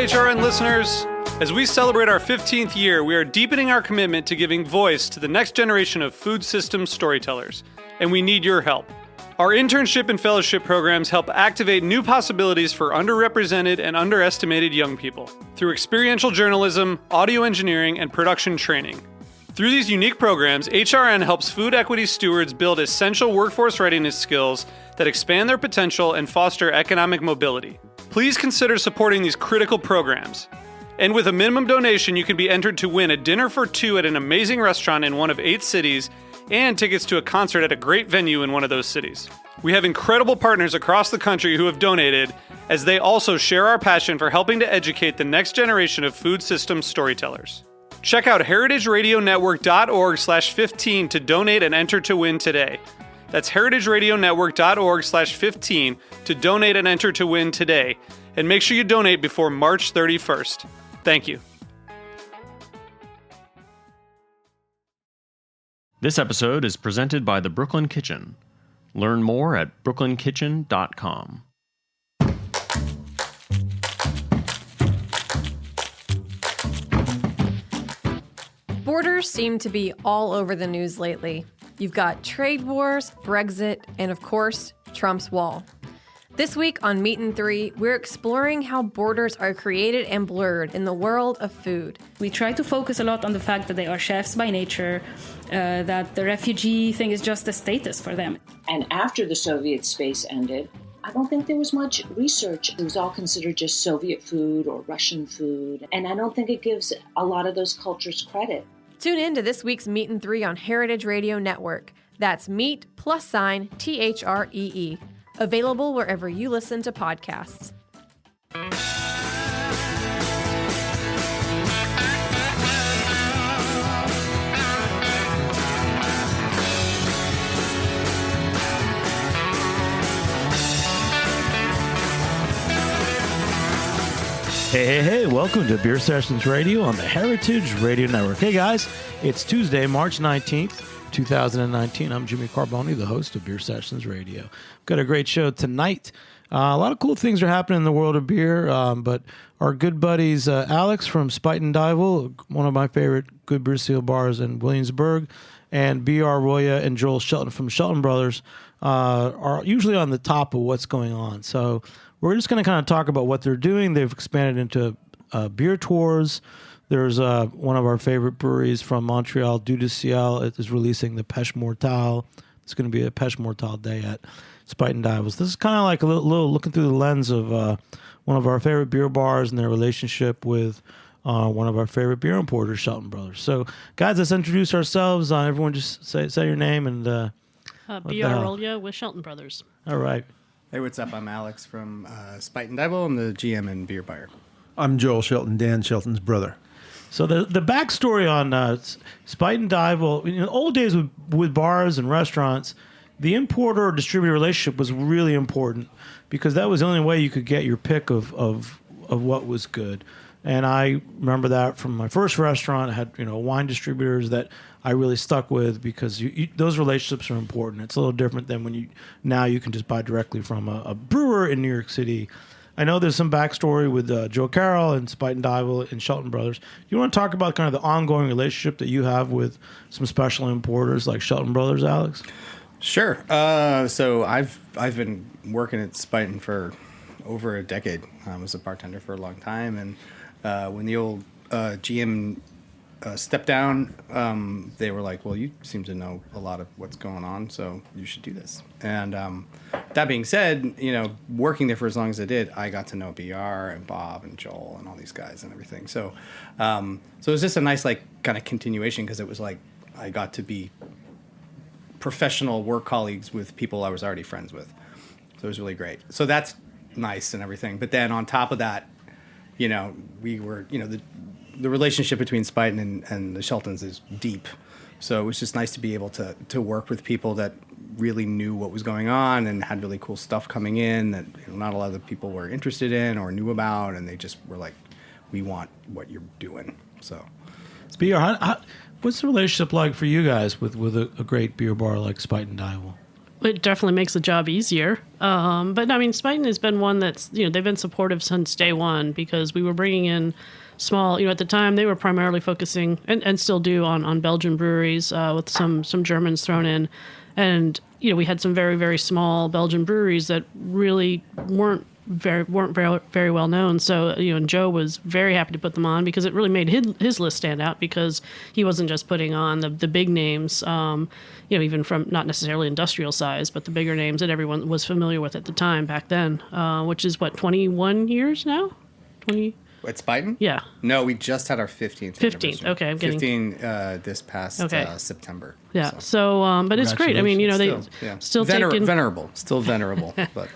HRN listeners. As we celebrate our 15th year, we are deepening our commitment to giving voice to the next generation of food systems storytellers, and we need your help. Our internship and fellowship programs help activate new possibilities for underrepresented and underestimated young people through experiential journalism, audio engineering, and production training. Through these unique programs, HRN helps food equity stewards build essential workforce readiness skills that expand their potential and foster economic mobility. Please consider supporting these critical programs. And with a minimum donation, you can be entered to win a dinner for two at an amazing restaurant in one of 8 cities and tickets to a concert at a great venue in one of those cities. We have incredible partners across the country who have donated, as they also share our passion for helping to educate the next generation of food systems storytellers. Check out heritageradionetwork.org/15 to donate and enter to win today. That's heritageradionetwork.org/15 to donate and enter to win today. And make sure you donate before March 31st. Thank you. This episode is presented by the Brooklyn Kitchen. Learn more at brooklynkitchen.com. Borders seem to be all over the news lately. You've got trade wars, Brexit, and of course, Trump's wall. This week on Meat and Three, we're exploring how borders are created and blurred in the world of food. We try to focus a lot on the fact that they are chefs by nature, that the refugee thing is just a status for them. And after the Soviet space ended, I don't think there was much research. It was all considered just Soviet food or Russian food. And I don't think it gives a lot of those cultures credit. Tune in to this week's Meat and Three on Heritage Radio Network. That's meat +THREE. Available wherever you listen to podcasts. Hey, welcome to Beer Sessions Radio on the Heritage Radio Network. Hey guys, it's Tuesday, March 19th, 2019. I'm Jimmy Carboni, the host of Beer Sessions Radio. Got a great show tonight. A lot of cool things are happening in the world of beer, but our good buddies Alex from Spite and Dival, one of my favorite good beer seal bars in Williamsburg, and B.R. Roya and Joel Shelton from Shelton Brothers are usually on the top of what's going on. So we're just going to kind of talk about what they're doing. They've expanded into beer tours. There's one of our favorite breweries from Montreal, Ciel, is releasing the Péché Mortel. It's going to be a Péché Mortel day at Spite and Divals. This is kind of like a little looking through the lens of one of our favorite beer bars and their relationship with one of our favorite beer importers, Shelton Brothers. So, guys, let's introduce ourselves. Everyone just say your name and... B.R. Rolia with Shelton Brothers. All right. Hey, what's up? I'm Alex from Spite and Dival. I'm the GM and beer buyer. I'm Joel Shelton, Dan Shelton's brother. So the backstory on Spite and Dival, in the old days with bars and restaurants, the importer or distributor relationship was really important because that was the only way you could get your pick of what was good. And I remember that from my first restaurant. I had wine distributors that I really stuck with because those relationships are important. It's a little different than when you can just buy directly from a brewer in New York City. I know there's some backstory with Joe Carroll and Spite and Dival and Shelton Brothers. You want to talk about kind of the ongoing relationship that you have with some special importers like Shelton Brothers, Alex? Sure. So I've been working at Spite for over a decade. I was a bartender for a long time, and when the old GM stepped down, they were like, well, you seem to know a lot of what's going on, so you should do this. And that being said, working there for as long as I did, I got to know BR and Bob and Joel and all these guys and everything. So it was just a nice kind of continuation because it was like I got to be professional work colleagues with people I was already friends with. So it was really great. So that's nice and everything. But then on top of that, we were, the relationship between Spite and the Sheltons is deep. So it was just nice to be able to work with people that really knew what was going on and had really cool stuff coming in that not a lot of the people were interested in or knew about. And they just were like, we want what you're doing. So, BR, what's the relationship like for you guys with a great beer bar like Spite and Dival? it definitely makes the job easier. But I mean, Spuyten has been one that's, they've been supportive since day one because we were bringing in small, at the time they were primarily focusing and still do on Belgian breweries with some Germans thrown in. And, we had some very, very small Belgian breweries that really weren't very well known. So, and Joe was very happy to put them on because it really made his list stand out because he wasn't just putting on the big names, even from not necessarily industrial size, but the bigger names that everyone was familiar with at the time back then, which is 21 years now? 20? At Spuyten? Yeah. No, we just had our 15th. 15th, okay. I'm getting 15 this past September. Yeah. So, but it's great. I mean, they still taking... Venerable. Still venerable, but...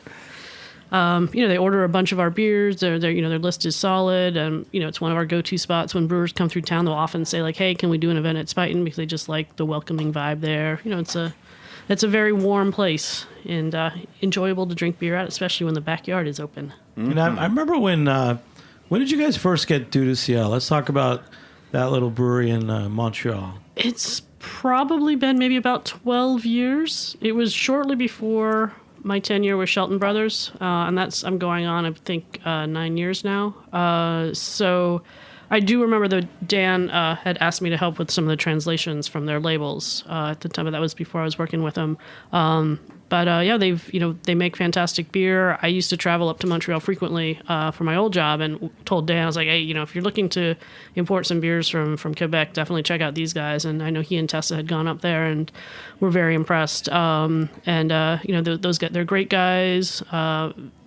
they order a bunch of our beers. Their list is solid, and it's one of our go-to spots when brewers come through town. They'll often say like, "Hey, can we do an event at Spuyten?" Because they just like the welcoming vibe there. It's a very warm place and enjoyable to drink beer at, especially when the backyard is open. Mm-hmm. I remember when did you guys first get Dieu du Ciel? Let's talk about that little brewery in Montreal. It's probably been maybe about 12 years. It was shortly before my tenure with Shelton Brothers, and I'm going on, I think, 9 years now. So I do remember that Dan had asked me to help with some of the translations from their labels at the time, but that was before I was working with them. They make fantastic beer. I used to travel up to Montreal frequently for my old job and told Dan, I was like, hey, if you're looking to import some beers from Quebec, definitely check out these guys. And I know he and Tessa had gone up there and were very impressed. Those guys, they're great guys,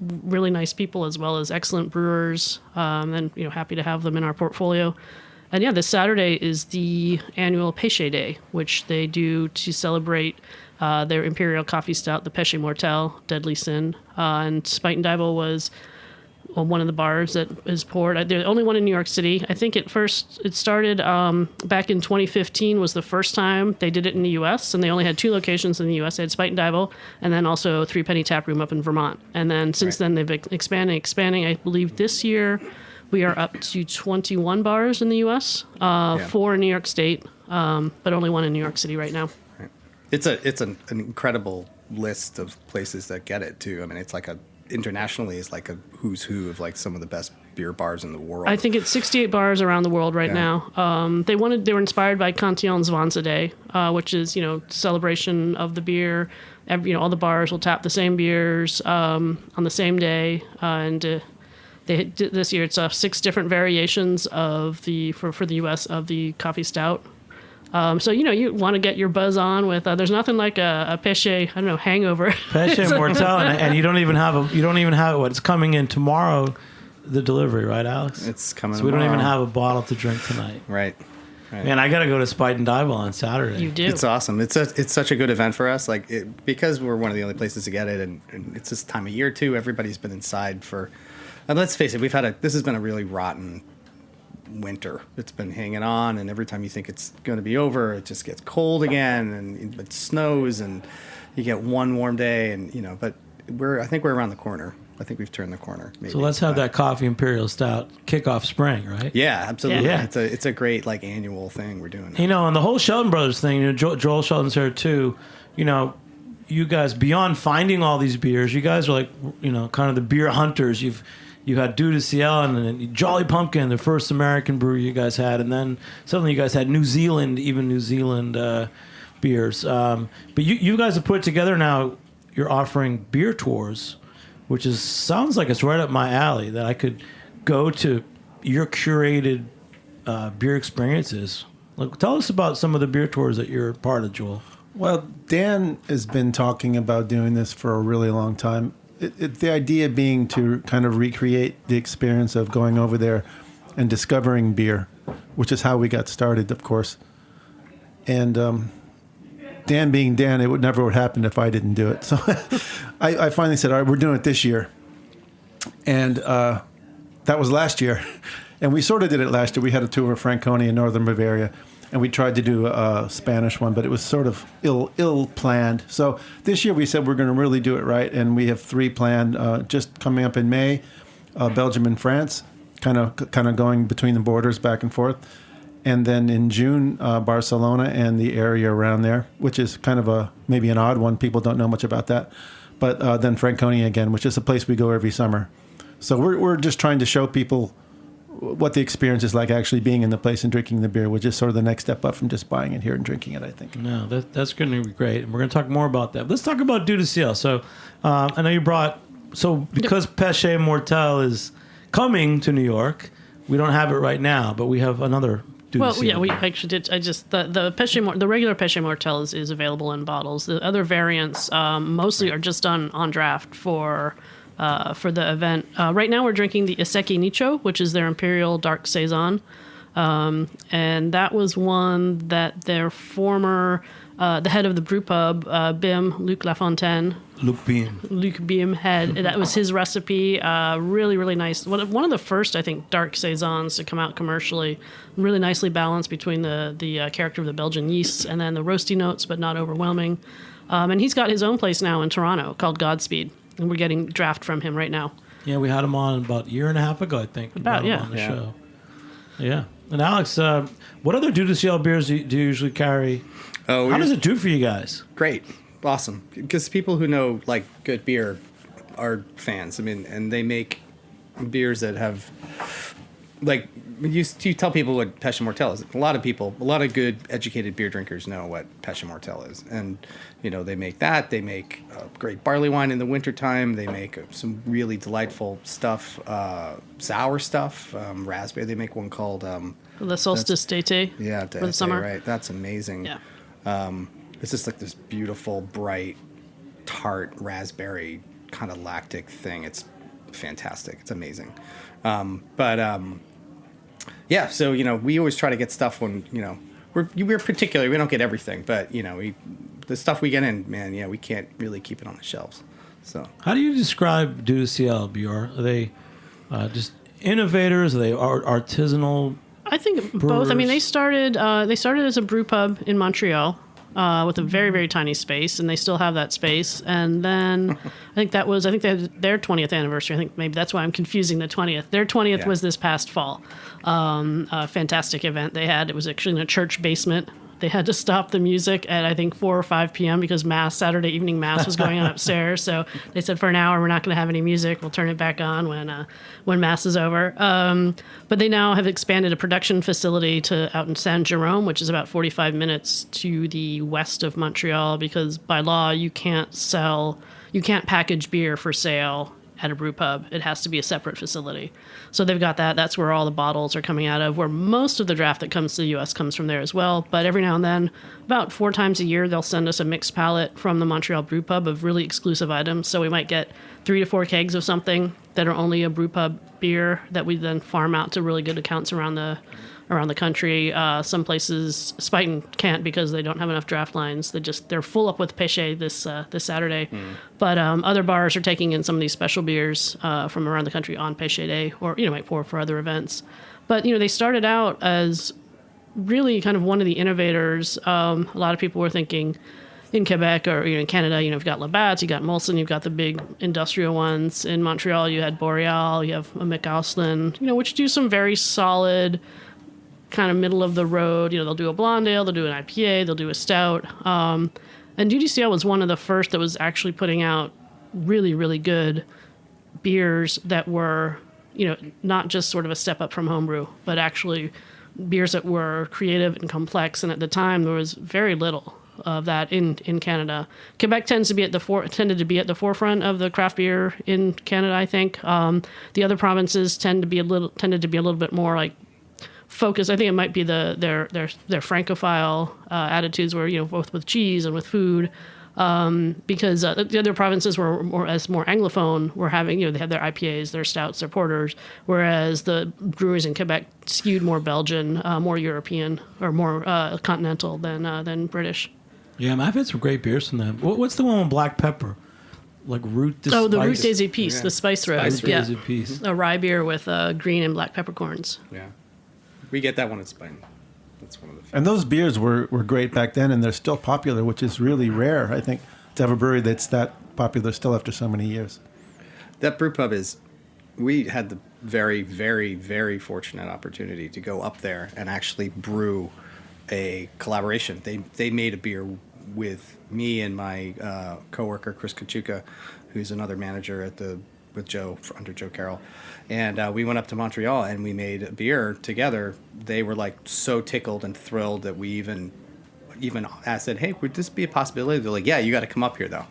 really nice people as well as excellent brewers. And happy to have them in our portfolio. And this Saturday is the annual Péché Day, which they do to celebrate their Imperial coffee stout, the Péché Mortel, Deadly Sin. And Spuyten Duyvil was one of the bars that is poured. They're the only one in New York City. I think it started back in 2015 was the first time they did it in the U.S., and they only had 2 locations in the U.S. They had Spuyten Duyvil and then also Three Penny Tap Room up in Vermont. And then since then they've expanding. I believe this year we are up to 21 bars in the U.S., 4 in New York State, but only 1 in New York City right now. It's an incredible list of places that get it too. I mean, it's internationally it's like a who's who of like some of the best beer bars in the world. I think it's 68 bars around the world right now. They were inspired by Cantillon's Vanza Day, which is celebration of the beer. All the bars will tap the same beers on the same day, and this year it's 6 different variations of for the U.S. of the coffee stout. So you want to get your buzz on with. There's nothing like a Péché, I don't know, hangover. Péché Mortel, and you don't even have it. It's coming in tomorrow, the delivery, right, Alex? It's coming. So we don't even have a bottle to drink tonight. Right. Man, I got to go to Spuyten Duyvil on Saturday. You do. It's awesome. It's such a good event for us. Because we're one of the only places to get it, and it's this time of year too. Everybody's been inside for. And let's face it, this has been a really rotten winter. It's been hanging on, and every time you think it's going to be over, it just gets cold again, and it snows, and you get one warm day, and but I think we're around the corner. I think we've turned the corner. Maybe. So let's have that coffee Imperial Stout kick off spring, right? Yeah, absolutely. Yeah. It's a great annual thing we're doing. And the whole Shelton Brothers thing. Joel Shelton's here too. You guys, beyond finding all these beers, you guys are kind of the beer hunters. You had Dieu du Ciel and Jolly Pumpkin, the first American brewery you guys had, and then suddenly you guys had New Zealand beers. But you guys have put together now. You're offering beer tours, which sounds like it's right up my alley. That I could go to your curated beer experiences. Tell us about some of the beer tours that you're part of, Joel. Well, Dan has been talking about doing this for a really long time. The idea being to kind of recreate the experience of going over there and discovering beer, which is how we got started, of course. And Dan being Dan, it would never happen if I didn't do it. So I finally said, all right, we're doing it this year. And that was last year. And we sort of did it last year. We had a tour of Franconia in northern Bavaria. And we tried to do a Spanish one, but it was sort of ill-planned. So this year we said we're going to really do it right, and we have 3 planned just coming up in May, Belgium and France, kind of going between the borders back and forth. And then in June, Barcelona and the area around there, which is kind of maybe an odd one. People don't know much about that. But then Franconia again, which is a place we go every summer. So we're just trying to show people what the experience is like actually being in the place and drinking the beer, which is sort of the next step up from just buying it here and drinking it, I think. No, that's going to be great. And we're going to talk more about that. Let's talk about Dieu du Ciel. So I know you brought, because Péché Mortel is coming to New York, we don't have it right now, but we have another Dieu du Ciel. Yeah, we actually did. The Péché, the regular Péché Mortel is available in bottles. The other variants mostly are just done on draft for the event. Right now we're drinking the Isseki Nicho, which is their Imperial Dark Saison. And that was one that their former, the head of the brew pub, Bim, Luc Lafontaine. Luc Bim had, that was his recipe. Really, really nice. One of the first, I think, dark Saisons to come out commercially. Really nicely balanced between the character of the Belgian yeasts and then the roasty notes, but not overwhelming. And he's got his own place now in Toronto called Godspeed. And we're getting draft from him right now. Yeah, we had him on about a year and a half ago, I think. On the show. Yeah. And Alex, what other Dieu du Ciel beers do you usually carry? How does it do for you guys? Great. Awesome. Because people who know like good beer are fans. I mean, and they make beers that have, like, you tell people what Péché Mortel is. A lot of good educated beer drinkers know what Péché Mortel is. And, they make that. They make great barley wine in the wintertime. They make some really delightful stuff, sour stuff, raspberry. They make one called... the Solstice d'été. Yeah, for the summer. Right. That's amazing. Yeah. It's just like this beautiful, bright, tart raspberry kind of lactic thing. It's fantastic. It's amazing. Yeah, so, we always try to get stuff when, we're particular. We don't get everything, but, the stuff we get in, man, we can't really keep it on the shelves. So, how do you describe Dieu du Ciel, Bjorn? Are they just innovators? Are they artisanal? I think brewers? Both. I mean, they started as a brew pub in Montreal. With a very, very tiny space, and they still have that space. And then I think they had their 20th anniversary. I think maybe that's why I'm confusing the 20th. Their 20th was this past fall. A fantastic event they had. It was actually in a church basement. They had to stop the music at, I think, 4 or 5 p.m. because Saturday evening mass was going on upstairs. So they said, for an hour, we're not going to have any music. We'll turn it back on when mass is over. But they now have expanded a production facility out in Saint Jerome, which is about 45 minutes to the west of Montreal, because by law, you can't package beer for sale at a brew pub. It has to be a separate facility. So they've got that. That's where all the bottles are coming out of, where most of the draft that comes to the U.S. comes from there as well. But every now and then, about 4 times a year, they'll send us a mixed pallet from the Montreal brew pub of really exclusive items. So we might get 3 to 4 kegs of something that are only a brew pub beer that we then farm out to really good accounts around the country. Some places, Spuyten can't because they don't have enough draft lines. They're full up with Péché this Saturday. But other bars are taking in some of these special beers from around the country on Péché Day, or might pour for other events. But they started out as really kind of one of the innovators. A lot of people were thinking in Quebec or in Canada, you've got Labatt's, you got Molson, you've got the big industrial ones. In Montreal, you had Boreal, you have a McAusland, which do some very solid, kind of middle of the road. They'll do a blonde ale, they'll do an IPA, they'll do a stout. And Dieu du Ciel was one of the first that was actually putting out really, really good beers that were, not just sort of a step up from homebrew, but actually beers that were creative and complex. And at the time, there was very little of that in Canada. Quebec tended to be at the forefront of the craft beer in Canada, I think. The other provinces tended to be a little bit more like focus. I think it might be their Francophile attitudes, where both with cheese and with food, because the other provinces were more Anglophone. Were having they had their IPAs, their stouts, their porters, whereas the breweries in Quebec skewed more Belgian, more European, or more continental than British. Yeah, I've had some great beers from them. What's the one with black pepper? Like Root des the Root des Épices, the spice road. Root des Épices. A rye beer with green and black peppercorns. Yeah. We get that one at Spuyten. That's one of the And those beers were great back then, and they're still popular, which is really rare, I think, to have a brewery that's that popular still after so many years. That brew pub we had the very, very, very fortunate opportunity to go up there and actually brew a collaboration. They made a beer with me and my coworker Chris Kachuka, who's another manager with Joe under Joe Carroll, and we went up to Montreal and we made a beer together. They were like so tickled and thrilled that we even asked, said, "Hey, would this be a possibility?" They're like, "Yeah, you got to come up here though."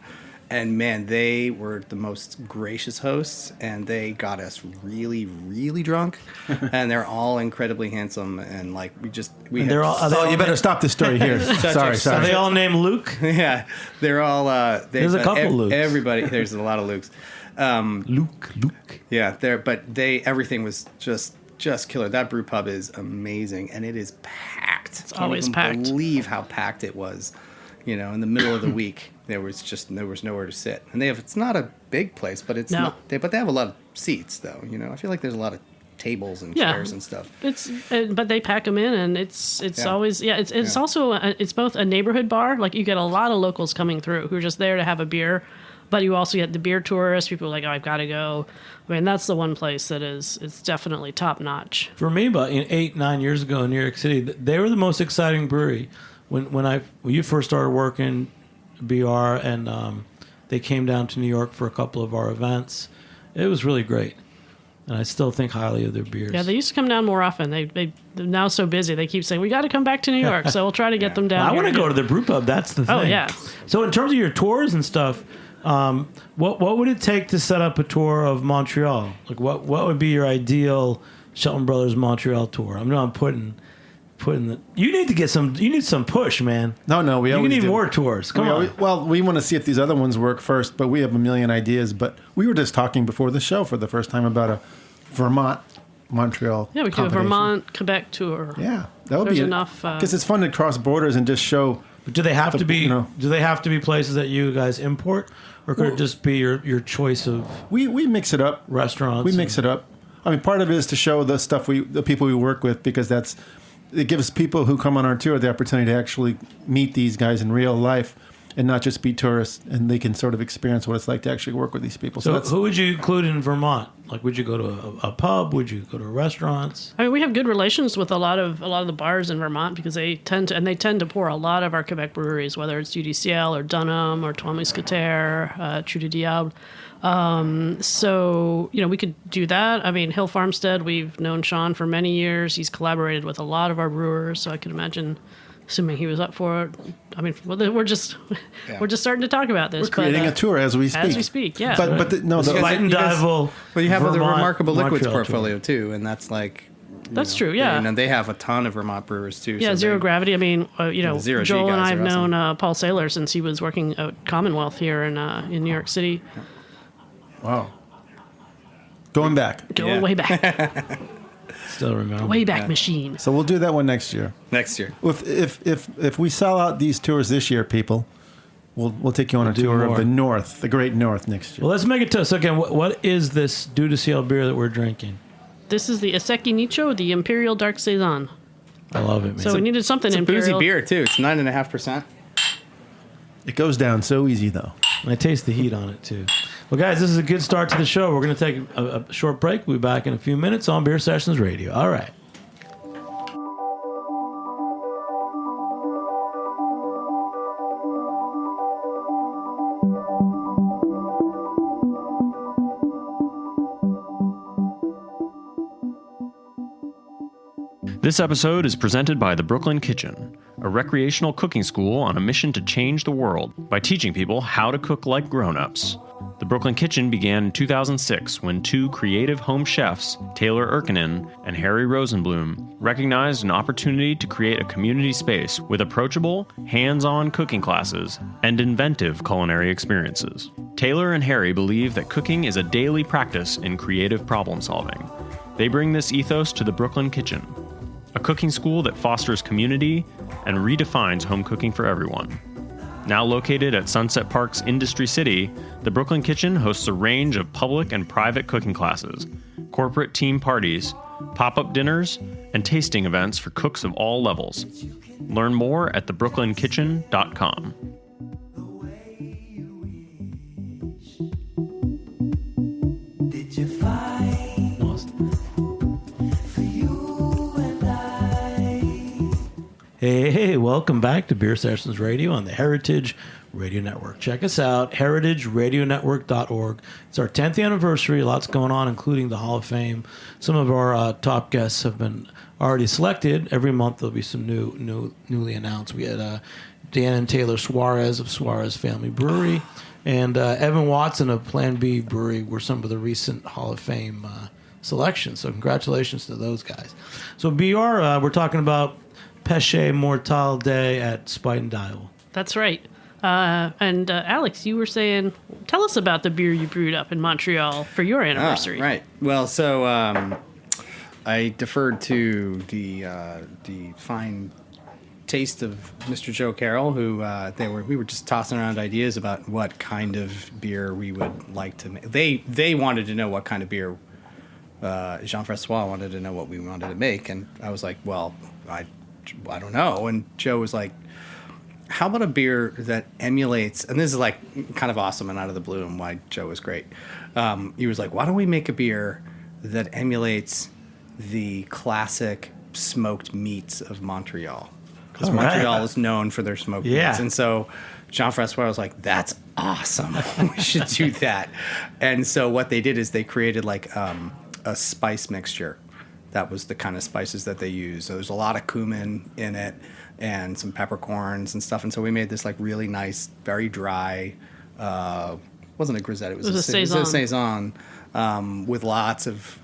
And man, they were the most gracious hosts, and they got us really, really drunk. And they're all incredibly handsome, and like they're all. You better stop this story here. Sorry. Are they all named Luke? Yeah, they're all. There's a couple Lukes. Everybody, there's a lot of Lukes. Luke. Yeah, everything was just killer. That brew pub is amazing, and it is packed. It's always packed. Believe how packed it was. In the middle of the week, there was nowhere to sit, and it's not a big place, but it's not. But they have a lot of seats, though. I feel like there's a lot of tables and chairs and stuff. But they pack them in, and it's always it's also it's both a neighborhood bar. Like you get a lot of locals coming through who are just there to have a beer, but you also get the beer tourists. People are like, oh, I've got to go. I mean, that's the one place that it's definitely top notch. For me, about 8-9 years ago in New York City, they were the most exciting brewery. When you first started working BR, and they came down to New York for a couple of our events, it was really great, and I still think highly of their beers. Yeah, they used to come down more often. They're now so busy. They keep saying we got to come back to New York, so we'll try to get them down. I want to go to the brew pub. That's the thing. Oh yeah. So in terms of your tours and stuff, what would it take to set up a tour of Montreal? Like what would be your ideal Shelton Brothers Montreal tour? I'm putting you need some push, man. No, we always need do. more tours. Come on. We want to see if these other ones work first, but we have a million ideas. But we were just talking before the show for the first time about a Vermont Montreal. Yeah, we could do a Vermont Quebec tour. Yeah, that would There's be enough because it's fun to cross borders and just show. But do they have to be? Do they have to be places that you guys import, or could it just be your choice of? We mix it up. Restaurants. We mix it up. I mean, part of it is to show the people we work with, because it gives people who come on our tour the opportunity to actually meet these guys in real life and not just be tourists, and they can sort of experience what it's like to actually work with these people. So who would you include in Vermont? Like, would you go to a pub? Would you go to restaurants? I mean, we have good relations with a lot of the bars in Vermont because they tend to pour a lot of our Quebec breweries, whether it's Ciel or Dunham or Trois Mousquetaires, Trou du Diable. So, we could do that. I mean, Hill Farmstead, we've known Sean for many years. He's collaborated with a lot of our brewers, so I could imagine, assuming he was up for it. I mean, we're just starting to talk about this. We're creating a tour as we speak. As we speak, yeah. But the Light and Dive will. Well, you have the Vermont, Remarkable Liquids Montreal portfolio tour. too, and that's like. That's true, yeah. And they have a ton of Vermont brewers too. Yeah, so Zero Gravity. I mean, Zero G Joel and guys I have are awesome. known Paul Saylor since he was working at Commonwealth here in New York City. Wow. Going back. Going way back. Still remember. Way back machine. So we'll do that one next year. Next year. If we sell out these tours this year, people, we'll take you on a tour of the North, the Great North next year. Well, let's make it to us again. What is this Dieu du Ciel beer that we're drinking? This is the Isseki Nicho, the Imperial Dark Saison. I love it, man. So we needed something It's a Imperial. boozy beer too. It's 9.5%. It goes down so easy, though. And I taste the heat on it, too. Well, guys, this is a good start to the show. We're going to take a short break. We'll be back in a few minutes on Beer Sessions Radio. All right. This episode is presented by the Brooklyn Kitchen, a recreational cooking school on a mission to change the world by teaching people how to cook like grown-ups. The Brooklyn Kitchen began in 2006 when two creative home chefs, Taylor Erkinen and Harry Rosenblum, recognized an opportunity to create a community space with approachable, hands-on cooking classes and inventive culinary experiences. Taylor and Harry believe that cooking is a daily practice in creative problem-solving. They bring this ethos to the Brooklyn Kitchen, a cooking school that fosters community and redefines home cooking for everyone. Now located at Sunset Park's Industry City, the Brooklyn Kitchen hosts a range of public and private cooking classes, corporate team parties, pop-up dinners, and tasting events for cooks of all levels. Learn more at thebrooklyn.kitchen.com. Hey, welcome back to Beer Sessions Radio on the Heritage Radio Network. Check us out, heritageradionetwork.org. It's our 10th anniversary. Lots going on, including the Hall of Fame. Some of our top guests have been already selected. Every month there'll be some newly announced. We had Dan and Taylor Suarez of Suarez Family Brewery, and Evan Watson of Plan B Brewery were some of the recent Hall of Fame selections. So congratulations to those guys. So BR, we're talking about Péché Mortel Day at Spite and Dial. That's right. And Alex, you were saying, tell us about the beer you brewed up in Montreal for your anniversary. Right. Well, so I deferred to the fine taste of Mr. Joe Carroll, who we were just tossing around ideas about what kind of beer we would like to make. They wanted to know what kind of beer. Jean-Francois wanted to know what we wanted to make, and I was like, well, I don't know. And Joe was like, how about a beer that emulates, and this is like kind of awesome and out of the blue and why Joe was great. He was like, why don't we make a beer that emulates the classic smoked meats of Montreal? Because Montreal is known for their smoked meats. And so Jean-Francois was like, that's awesome. We should do that. And so what they did is they created like a spice mixture. That was the kind of spices that they use. So there's a lot of cumin in it and some peppercorns and stuff. And so we made this like really nice, very dry, wasn't a grisette, it was a Saison with lots of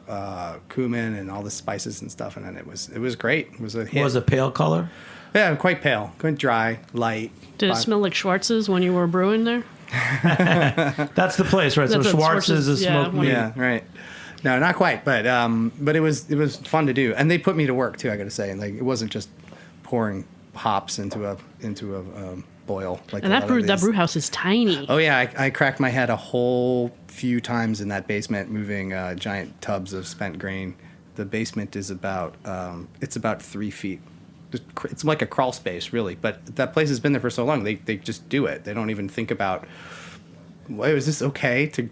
cumin and all the spices and stuff. And then it was great. It was a hit. Was it pale color? Yeah, quite pale, quite dry, light. Did it smell like Schwartz's when you were brewing there? That's the place, right? So Schwartz's is smoked meat. Yeah, right. No, not quite, but it was fun to do, and they put me to work too. I got to say, and like it wasn't just pouring hops into a boil. Like and that brew house is tiny. Oh yeah, I cracked my head a whole few times in that basement moving giant tubs of spent grain. The basement is about 3 feet. It's like a crawl space, really. But that place has been there for so long. They just do it. They don't even think about, well, is this okay to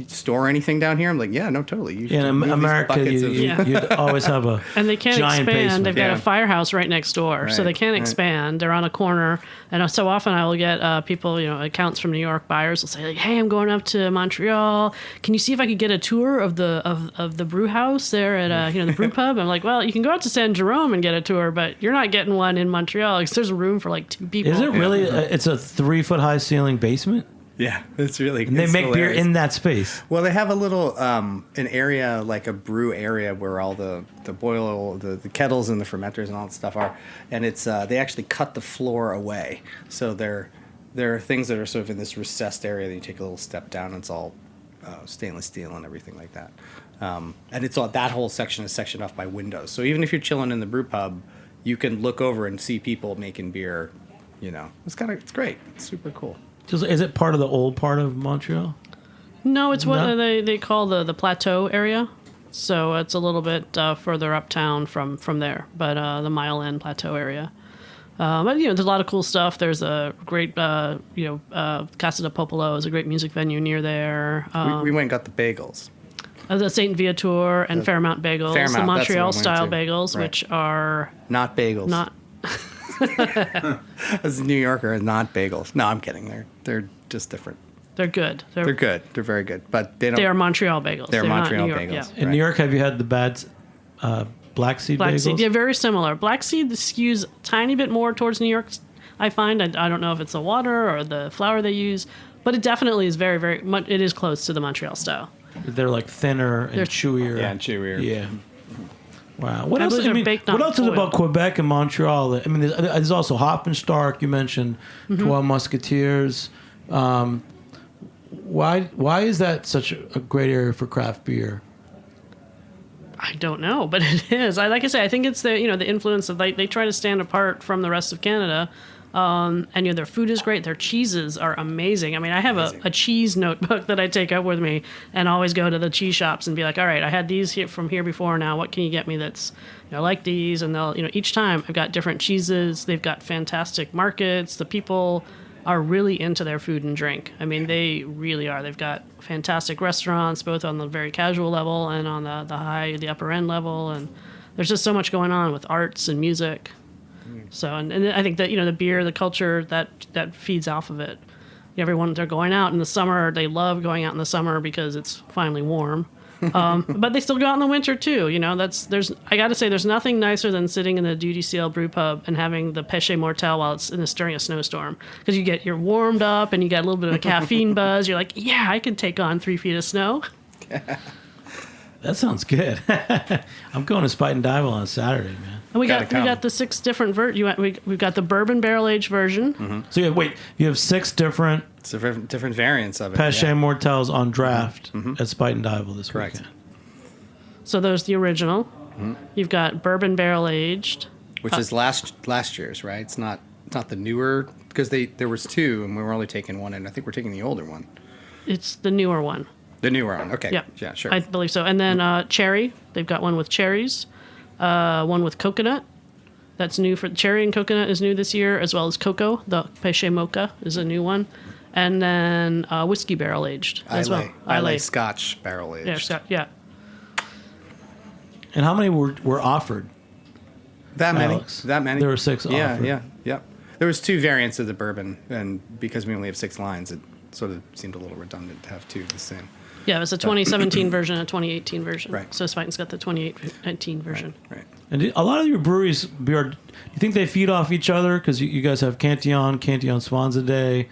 store anything down here? I'm like, yeah, no, totally. In America, you'd always have a and they can't giant expand. basement. They've got a firehouse right next door, so they can't expand. They're on a corner, and so often I will get people, accounts from New York buyers will say, like, "Hey, I'm going up to Montreal. Can you see if I could get a tour of the brew house there at the brew pub?" I'm like, "Well, you can go out to San Jerome and get a tour, but you're not getting one in Montreal because there's room for like 2 people." Is it really? It's a 3-foot high ceiling basement. Yeah, it's really. And they make hilarious beer in that space. Well, they have a little an area like a brew area where all the boil, the kettles and the fermenters and all that stuff are, and it's they actually cut the floor away. So there are things that are sort of in this recessed area that you take a little step down, and it's all stainless steel and everything like that. And it's all that whole section is sectioned off by windows. So even if you're chilling in the brew pub, you can look over and see people making beer. It's great. It's super cool. Is it part of the old part of Montreal? No, it's what they call the plateau area. So it's a little bit further uptown from there, but the Mile End Plateau area. But there's a lot of cool stuff. There's a great Casa de Popolo is a great music venue near there. We went and got the bagels. The Saint Viator and Fairmount bagels, the Montreal style bagels, right. Which are not bagels. Not. As a New Yorker, not bagels. No, I'm kidding. They're just different. They're good. They're good. They're very good. But they don't. They are Montreal bagels. They're Montreal York, bagels. Yeah. In New York, have you had the bad black seed bagels? Seed, yeah, very similar. Black seed skews a tiny bit more towards New York. I find. I don't know if it's the water or the flour they use, but it definitely is very, very much. It is close to the Montreal style. They're like thinner and chewier. Yeah, and chewier. Yeah. Wow. What else? Baked what on else is foil. about Quebec and Montreal? I mean, there's also Hopfenstark. You mentioned 12 Musketeers. Why is that such a great area for craft beer? I don't know, but it is. Like I say, I think it's the influence of they try to stand apart from the rest of Canada. And their food is great. Their cheeses are amazing. I mean, I have a cheese notebook that I take out with me and always go to the cheese shops and be like, all right, I had these from here before. Now, what can you get me that's like these? And they'll, each time I've got different cheeses. They've got fantastic markets. The people are really into their food and drink. I mean, they really are. They've got fantastic restaurants, both on the very casual level and on the upper end level. And there's just so much going on with arts and music. So, and I think that, the beer, the culture that feeds off of it. Everyone, they're going out in the summer. They love going out in the summer because it's finally warm. But they still go out in the winter too. I got to say, there's nothing nicer than sitting in the duty CL brew pub and having the Péché Mortel while it's during a snowstorm, because you're warmed up and you got a little bit of a caffeine buzz. You're like, yeah, I can take on 3 feet of snow. That sounds good. I'm going to Spite and Dival on Saturday, man. And we got the 6 different we've got the bourbon barrel aged version. Mm-hmm. So you have 6 different variants of it. Péché Mortels on draft at Spite and Dival this Correct. weekend. So there's the original. You've got bourbon barrel aged, which is last year's, right? It's not the newer, because there was 2 and we were only taking one, and I think we're taking the older one. It's the newer one. The newer one, okay. Yeah, sure. I believe so. And then cherry, they've got one with cherries, one with coconut. That's new for cherry, and coconut is new this year, as well as cocoa. The Péché Mocha is a new one. And then whiskey barrel aged as well. Islay Scotch barrel aged. Yeah, Scotch, yeah. And how many were offered? That many. Alex? That many. There were 6 offered. Yeah. There was 2 variants of the bourbon, and because we only have 6 lines, it sort of seemed a little redundant to have 2 the same. Yeah, it was a 2017 version and a 2018 version. Right. So Spiten's got the 2018 version. Right. And a lot of your breweries, do you think they feed off each other? Because you guys have Cantillon Swanza Day,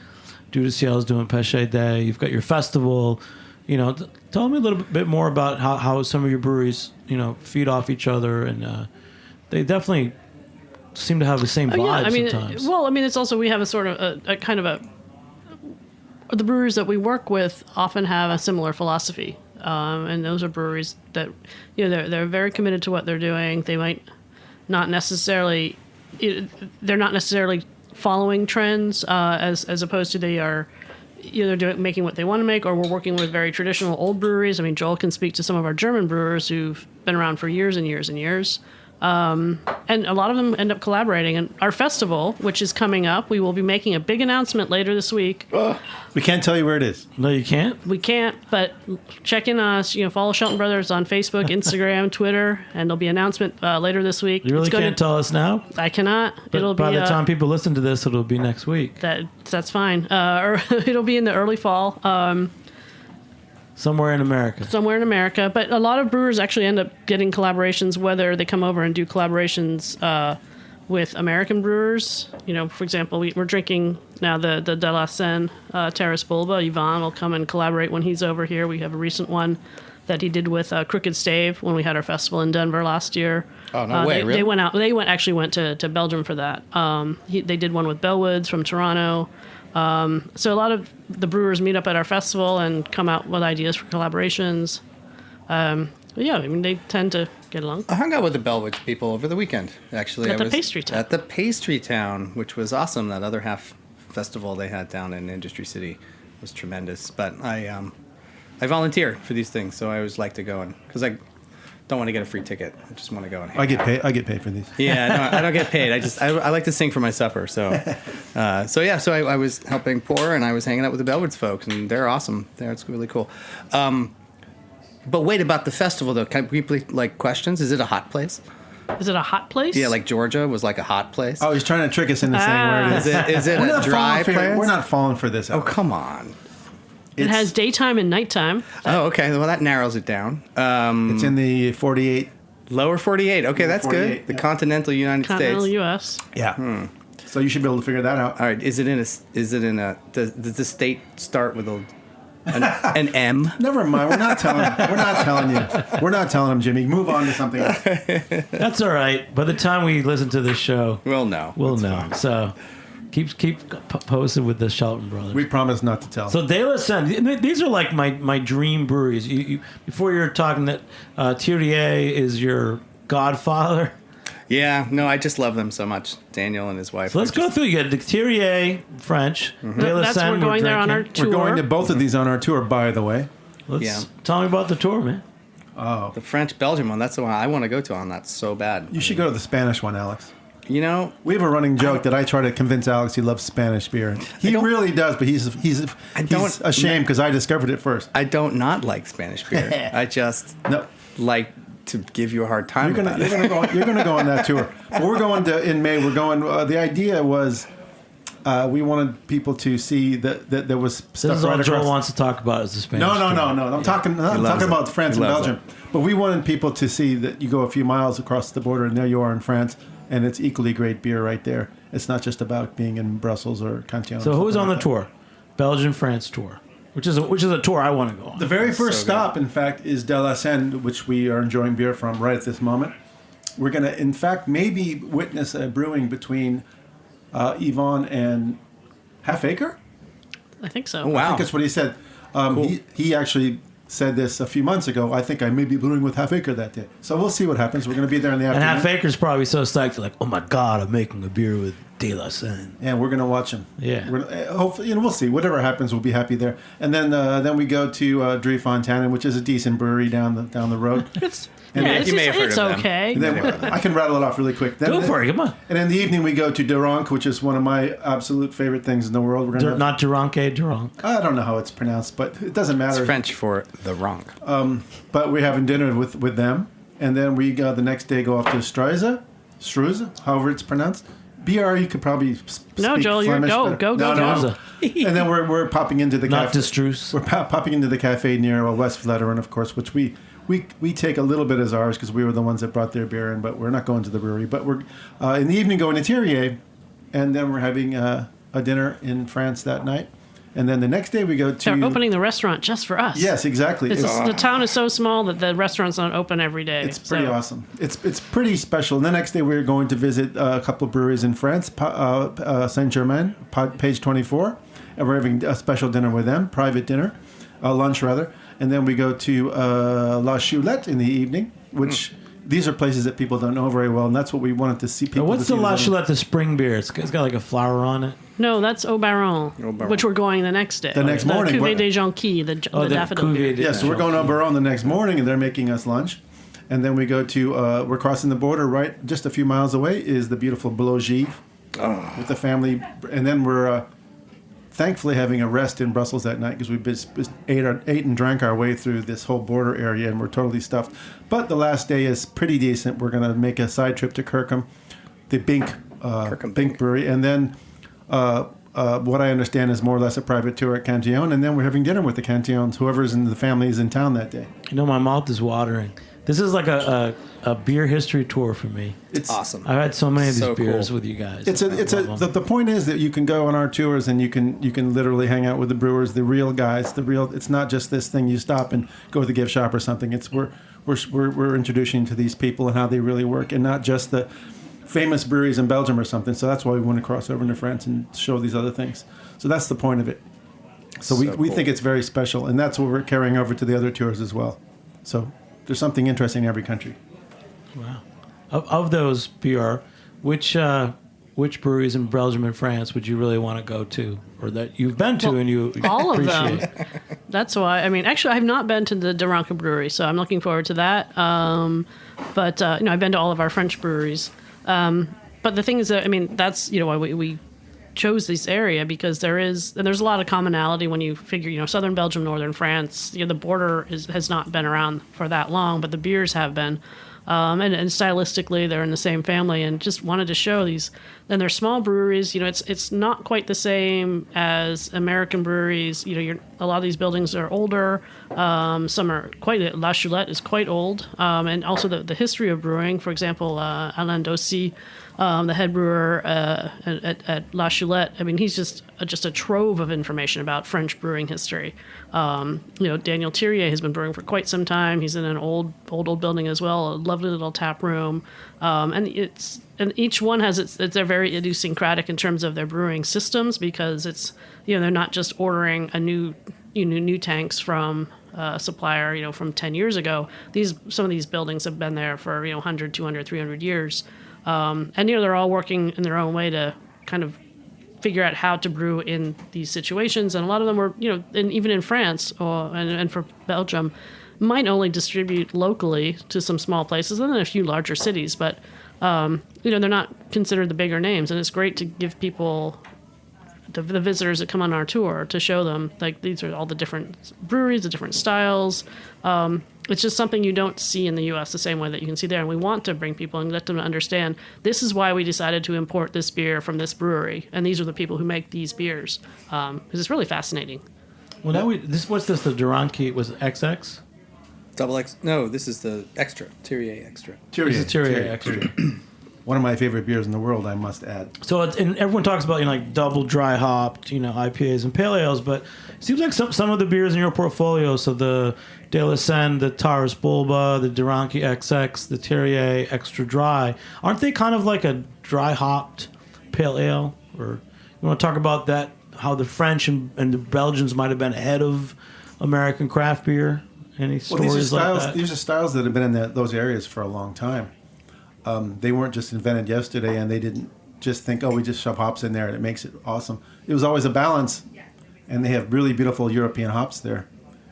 Dieu du Ciel is doing Péché Day. You've got your festival. Tell me a little bit more about how some of your breweries, feed off each other, and they definitely seem to have the same vibe sometimes. It's also, we have a sort of a kind of the breweries that we work with often have a similar philosophy, and those are breweries that they're very committed to what they're doing. They might not necessarily they're not necessarily following trends as opposed to they are either making what they want to make, or we're working with very traditional old breweries. I mean, Joel can speak to some of our German brewers who've been around for years and years and years. And a lot of them end up collaborating. And our festival, which is coming up, we will be making a big announcement later this week. We can't tell you where it is. No, you can't? We can't, but check in on us. Follow Shelton Brothers on Facebook, Instagram, Twitter, and there'll be an announcement later this week. You really can't tell us now? I cannot. But by the time people listen to this, it'll be next week. That's fine. Or it'll be in the early fall. Somewhere in America. But a lot of brewers actually end up getting collaborations, whether they come over and do collaborations with American brewers. For example, we're drinking now the De La Senne Terrace Boulba. Yvonne will come and collaborate when he's over here. We have a recent one that he did with Crooked Stave when we had our festival in Denver last year. Oh, no way, really? They went out. They went to Belgium for that. They did one with Bellwoods from Toronto. So a lot of the brewers meet up at our festival and come out with ideas for collaborations. They tend to get along. I hung out with the Bellwoods people over the weekend, actually. At the Pastry Town. At the Pastry Town, which was awesome. That other half festival they had down in Industry City was tremendous. But I volunteer for these things, so I always like to go, because I don't want to get a free ticket. I just want to go and hang I get paid for these. Yeah, no, I don't get paid. I like to sing for my supper. So I was helping pour, and I was hanging out with the Bellwoods folks, and they're awesome. It's really cool. But wait, about the festival though, can we please, questions? Is it a hot place? Is it a hot place? Yeah, like Georgia was like a hot place. Oh, he's trying to trick us into saying where it is. Is it a dry place? We're not falling for this. Oh, come on. It has daytime and nighttime. Oh, okay. Well, that narrows it down. It's in the 48. Lower 48. Okay, that's 48, good. The continental United Continental States. U.S. Yeah. So you should be able to figure that out. All right. Does the state start with an M? Never mind. We're not telling you. We're not telling him, Jimmy. Move on to something else. That's all right. By the time we listen to this show, we'll know. Fine. So keep posted with the Shelton Brothers. We promise not to tell. So De La Senne, these are like my dream breweries. You before you were talking that Thiriez is your godfather. Yeah, no, I just love them so much, Daniel and his wife. So let's go through. You got the Thiriez French. De La Senne, we're going there on our tour. We're going to both of these on our tour, by the way. Tell me about the tour, man. Oh, the French-Belgian one. That's the one I want to go to on that so bad. You should go to the Spanish one, Alex. We have a running joke that I try to convince Alex he loves Spanish beer. He really does, but he's ashamed because I discovered it first. I don't not like Spanish beer. I just like to give you a hard time. You're gonna go on that tour. We're going in May. We're going. The idea was we wanted people to see that there was stuff This is right all Joel across. wants to talk about is the Spanish. No. tour. I'm talking about France and loves Belgium. But we wanted people to see that you go a few miles across the border, and there you are in France, and it's equally great beer right there. It's not just about being in Brussels or Cantillon. So who's on the tour? Belgian France tour, which is a tour I want to go on. The very first stop, in fact, is De La Senne, which we are enjoying beer from right at this moment. We're going to, in fact, maybe witness a brewing between Yvonne and Half Acre. I think so. Oh, wow. I think that's what he said. Cool. He actually said this a few months ago. I think I may be brewing with Half Acre that day. So we'll see what happens. We're going to be there in the And afternoon. Half Acre's probably so psyched, like, oh my God, I'm making a beer with De La Senne. And we're going to watch him. Yeah. Hopefully, we'll see. Whatever happens, we'll be happy there. And then we go to Driefonteinen, which is a decent brewery down the road. It's you may have heard it's of them. okay. And then I can rattle it off really quick. Then, Go for it, come on. And in the evening, we go to Durank, which is one of my absolute favorite things in the world. We're gonna Not Duranke, Durank. I don't know how it's pronounced, but it doesn't matter. It's French for the wrong. But we're having dinner with them, and then we the next day go off to Struze, however it's pronounced. BR, you could probably No, speak Joel, Flemish, go. No. And then we're popping into the Not cafe. Distruce. We're popping into the cafe near West Vleteren, of course, which we take a little bit as ours because we were the ones that brought their beer in, but we're not going to the brewery. But we're in the evening going to Thiriez, and then we're having a dinner in France that night. And then the next day we go to... They're opening the restaurant just for us. Yes, exactly. The town is so small that the restaurant's not open every day. It's pretty awesome. It's pretty special. And the next day we're going to visit a couple of breweries in France, Saint-Germain, page 24. And we're having a special dinner with them, private dinner, lunch rather. And then we go to La Choulette in the evening, which these are places that people don't know very well. And that's what we wanted to see people. Now, what's to the see La them. Choulette, the spring beer? It's got like a flower on it. No, that's Au Baron, which we're going the next day. The next morning. Cuvée des Jonquilles, the daffodil beer. Yeah, so we're going to Baron the next morning, and they're making us lunch. And then we go to, we're crossing the border just a few miles away is the beautiful Blaugive with the family. And then we're thankfully having a rest in Brussels that night because we ate and drank our way through this whole border area, and we're totally stuffed. But the last day is pretty decent. We're going to make a side trip to Kirkham, the Bink Brewery, and then... what I understand is more or less a private tour at Cantillon, and then we're having dinner with the Cantillons. Whoever's in the family is in town that day. You know, my mouth is watering. This is like a beer history tour for me. It's awesome. I've had so many of these So beers cool. with you guys. The point is that you can go on our tours and you can literally hang out with the brewers, the real guys, It's not just this thing you stop and go to the gift shop or something. It's we're introducing you to these people and how they really work, and not just the famous breweries in Belgium or something. So that's why we want to cross over into France and show these other things. So that's the point of it. So we cool. think it's very special, and that's what we're carrying over to the other tours as well. So there's something interesting in every country. Wow. Of those BR, which breweries in Belgium and France would you really want to go to, or that you've been to and you all of appreciate? them. That's why. I mean, actually, I've not been to the Duranke brewery, so I'm looking forward to that. But I've been to all of our French breweries. But the thing is that, I mean, that's, why we chose this area, because there's a lot of commonality when you figure, southern Belgium, northern France, the border has not been around for that long, but the beers have been. And stylistically, they're in the same family, and just wanted to show these. And they're small breweries. It's not quite the same as American breweries. A lot of these buildings are older. Some are quite. La Choulette is quite old, and also the history of brewing. For example, Alain Dossi, the head brewer at La Choulette. I mean, he's just a trove of information about French brewing history. Daniel Thiriez has been brewing for quite some time. He's in an old building as well, a lovely little tap room, and each one has they're very idiosyncratic in terms of their brewing systems, because it's they're not just ordering a new tanks from a supplier from 10 years ago. Some of these buildings have been there for 100, 200, 300 years, and they're all working in their own way to kind of figure out how to brew in these situations. And a lot of them were, and even in France and for Belgium, might only distribute locally to some small places and then a few larger cities. But, they're not considered the bigger names. And it's great to give people, the visitors that come on our tour, to show them, like, these are all the different breweries, the different styles. it's just something you don't see in the U.S. the same way that you can see there. And we want to bring people and let them understand this is why we decided to import this beer from this brewery. And these are the people who make these beers. Because it's really fascinating. Well, now what's this? The Duranki was XX? Double X. No, this is the extra. Thiriez extra. This is Thiriez extra. One of my favorite beers in the world, I must add. So and everyone talks about like double dry hopped, IPAs and pale ales, but it seems like some of the beers in your portfolio, so the De La Senne, the Taurus Boulba, the Duranki XX, the Thiriez extra dry, aren't they kind of like a dry hopped pale ale? Or you want to talk about that? How the French and the Belgians might have been ahead of American craft beer? Any stories like that? These are styles that have been in those areas for a long time. They weren't just invented yesterday, and they didn't just think, we just shove hops in there and it makes it awesome. It was always a balance, and they have really beautiful European hops there.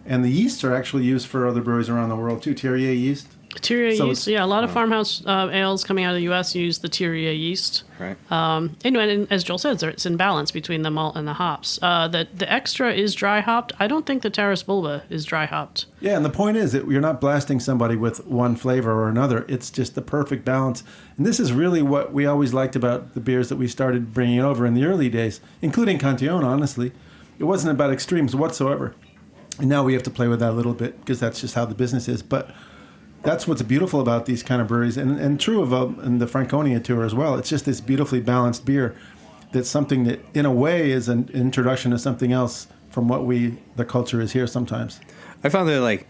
And the yeasts are actually used for other breweries around the world too. Thiriez yeast. Thiriez yeast, a lot of farmhouse ales coming out of the U.S. use the Thiriez yeast. Right. And as Joel says, it's in balance between the malt and the hops. The extra is dry hopped. I don't think the Taurus Boulba is dry hopped. Yeah, and the point is that you're not blasting somebody with one flavor or another. It's just the perfect balance. And this is really what we always liked about the beers that we started bringing over in the early days, including Cantillon, honestly. It wasn't about extremes whatsoever. And now we have to play with that a little bit because that's just how the business is. But that's what's beautiful about these kind of breweries, and true of in the Franconia tour as well. It's just this beautifully balanced beer that's something that, in a way, is an introduction to something else from what the culture is here sometimes. I found that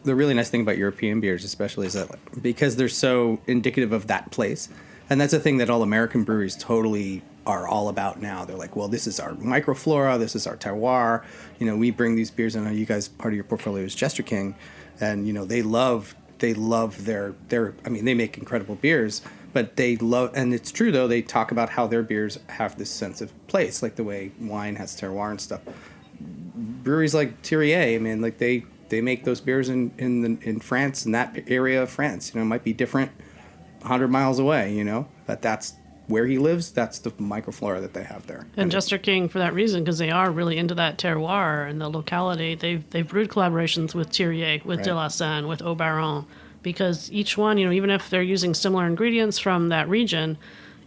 the really nice thing about European beers, especially, is that because they're so indicative of that place, and that's a thing that all American breweries totally are all about now. They're like, well, this is our microflora, this is our terroir. We bring these beers. I know you guys, part of your portfolio is Jester King, and they love their they make incredible beers, but they love, and it's true though, they talk about how their beers have this sense of place, like the way wine has terroir and stuff. Breweries like Thiriez, they make those beers in France, in that area of France. It might be different 100 miles away, but that's where he lives. That's the microflora that they have there. And Jester King, for that reason, because they are really into that terroir and the locality, they've brewed collaborations with Thiriez, with De La Senne, with Au Baron, because each one, even if they're using similar ingredients from that region,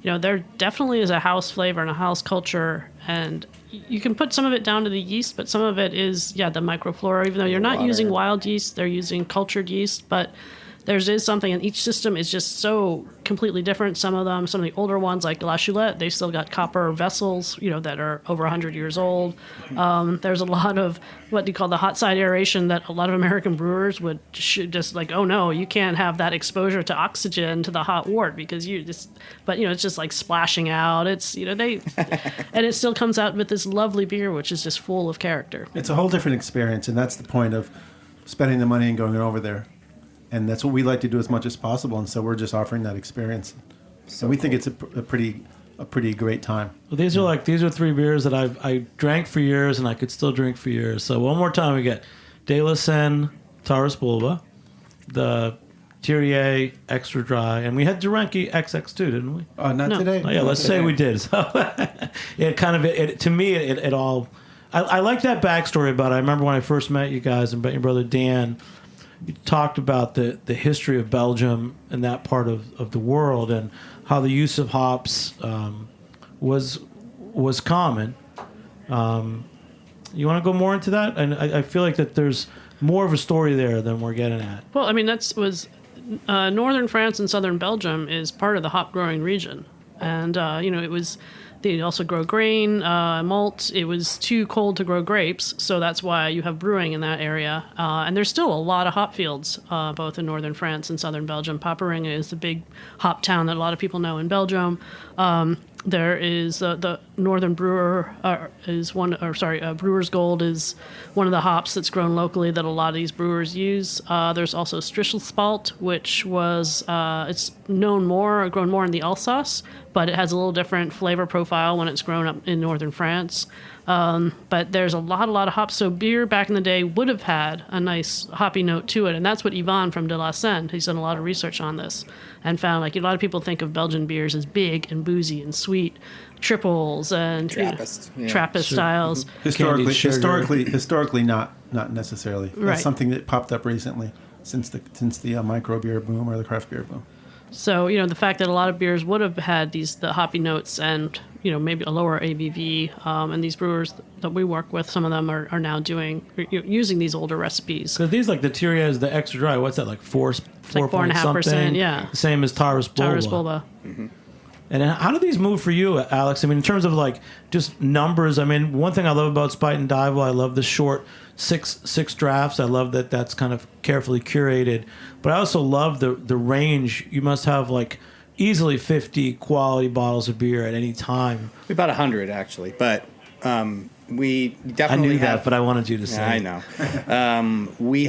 there definitely is a house flavor and a house culture, and you can put some of it down to the yeast, but some of it is, the microflora. Even though you're not using wild yeast, they're using cultured yeast, but there is something, and each system is just so completely different. Some of the older ones, like La Choulette, they've still got copper vessels, that are over 100 years old. There's a lot of what you call the hot side aeration that a lot of American brewers would just like, oh no, you can't have that exposure to oxygen to the hot wort because it's just like splashing out. It's, and it still comes out with this lovely beer, which is just full of character. It's a whole different experience, and that's the point of spending the money and going over there. And that's what we like to do as much as possible, and so we're just offering that experience. So we think it's a pretty great time. Well, these are three beers that I drank for years, and I could still drink for years. So one more time, we get De La Senne, Taurus Boulba, the Thiriez Extra Dry, and we had Duranki XX too, didn't we? Not today. Oh, yeah, let's say we did. So to me, it all. I like that backstory about it. I remember when I first met you guys and met your brother Dan. You talked about the history of Belgium and that part of the world, and how the use of hops was common. You want to go more into that? And I feel like that there's more of a story there than we're getting at. Well, northern France and southern Belgium is part of the hop growing region, and it was. They also grow grain, malt. It was too cold to grow grapes, so that's why you have brewing in that area. And there's still a lot of hop fields, both in northern France and southern Belgium. Poperinge is the big hop town that a lot of people know in Belgium. There is the Northern Brewer Brewer's Gold is one of the hops that's grown locally that a lot of these brewers use. There's also Strichelspalt, which was it's grown more in the Alsace, but it has a little different flavor profile when it's grown up in northern France. But there's a lot of hops. So beer back in the day would have had a nice hoppy note to it, and that's what Yvan from De La Senne, he's done a lot of research on this, and found a lot of people think of Belgian beers as big and boozy and sweet, triples and Trappist styles. Historically, not necessarily. That's something that popped up recently. since the microbeer boom or the craft beer boom. So, the fact that a lot of beers would have had the hoppy notes and, maybe a lower ABV, and these brewers that we work with, some of them are now using these older recipes. Because these, like the Thiriez, the extra dry, what's that, like 4.5%? Yeah. The same as Tyrus Bulba. Mm-hmm. And how do these move for you, Alex? I mean, in terms of like just numbers, I mean, one thing I love about Spite and Dival, I love the short six drafts. I love that that's kind of carefully curated. But I also love the range. You must have like easily 50 quality bottles of beer at any time. We about 100 actually, but we definitely I knew have, that, but I wanted you to say. I know. we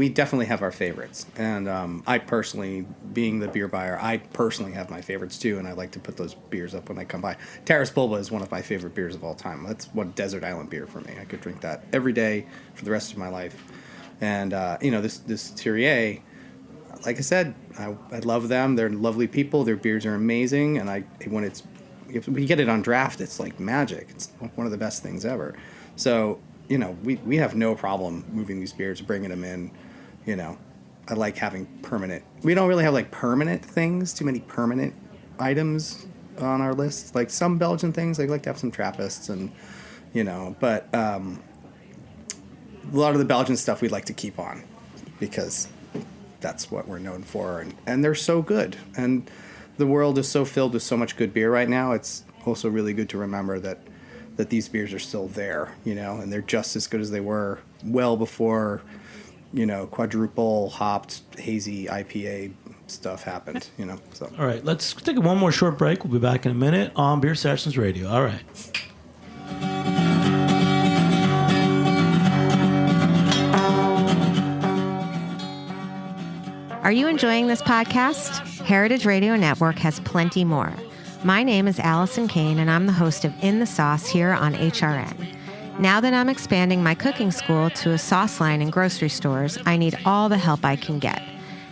definitely have our favorites, and I personally, being the beer buyer, I personally have my favorites too, and I like to put those beers up when they come by. Thiriez Bulba is one of my favorite beers of all time. That's one desert island beer for me. I could drink that every day for the rest of my life. And this Thiriez, like I said, I love them. They're lovely people. Their beers are amazing, and if we get it on draft, it's like magic. It's one of the best things ever. So, we have no problem moving these beers, bringing them in. I like having permanent. We don't really have like permanent things, too many permanent items on our list. Like some Belgian things, I like to have some Trappists and, but a lot of the Belgian stuff we'd like to keep on because that's what we're known for. And they're so good. And the world is so filled with so much good beer right now. It's also really good to remember that these beers are still there, and they're just as good as they were well before, quadruple hopped hazy IPA stuff happened, So. All right, let's take one more short break. We'll be back in a minute on Beer Sessions Radio. All right. Are you enjoying this podcast? Heritage Radio Network has plenty more. My name is Allison Kane, and I'm the host of In the Sauce here on HRN. Now that I'm expanding my cooking school to a sauce line in grocery stores, I need all the help I can get.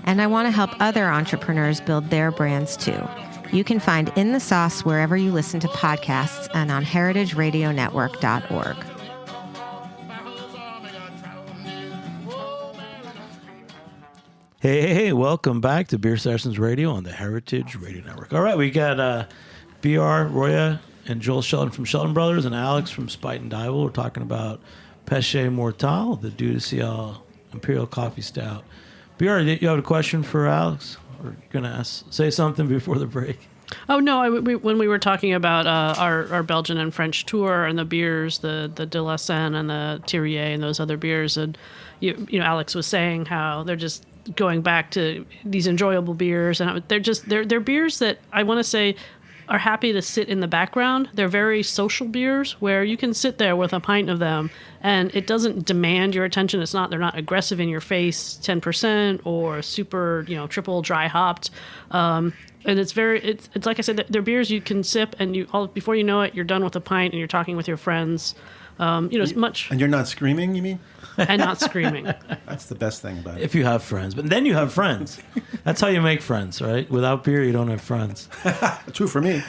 And I want to help other entrepreneurs build their brands too. You can find In the Sauce wherever you listen to podcasts and on heritageradionetwork.org. Hey, welcome back to Beer Sessions Radio on the Heritage Radio Network. All right, we got BR, Roya, and Joel Shelton from Shelton Brothers, and Alex from Spite and Dival. We're talking about Péché Mortel, the Dieu de Ciel Imperial Coffee Stout. BR, you have a question for Alex? Or you're going to say something before the break? Oh, no. When we were talking about our Belgian and French tour and the beers, the De La Senne and the Thiriez and those other beers, and Alex was saying how they're just going back to these enjoyable beers, and they're beers that I want to say are happy to sit in the background. They're very social beers where you can sit there with a pint of them and it doesn't demand your attention. They're not aggressive in your face, 10% or super, triple dry hopped. And it's like I said, they're beers you can sip and before you know it, you're done with a pint and you're talking with your friends. It's much. And you're not screaming, you mean? And not screaming. That's the best thing about it. If you have friends. But then you have friends. That's how you make friends, right? Without beer, you don't have friends. True for me.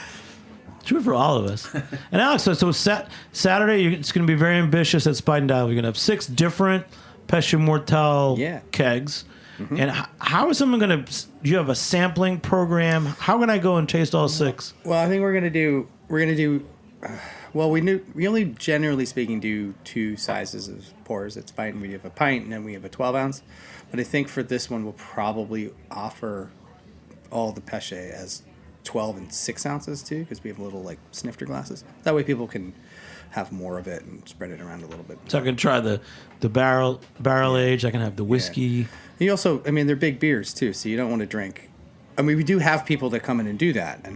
True for all of us. And Alex, so Saturday, it's going to be very ambitious at Spite and Dival. You're going to have 6 different Péché Mortel kegs. Mm-hmm. And how is someone going to... Do you have a sampling program? How can I go and taste all 6? Well, I think we're going to do... Well, we only, generally speaking, do 2 sizes of pours. It's Spite, and we have a pint, and then we have a 12-ounce. But I think for this one, we'll probably offer all the Péché as 12 and 6 ounces, too, because we have little, snifter glasses. That way people can have more of it and spread it around a little bit. So I can try the barrel age. I can have the whiskey. Yeah. You also, they're big beers, too, so you don't want to drink... we do have people that come in and do that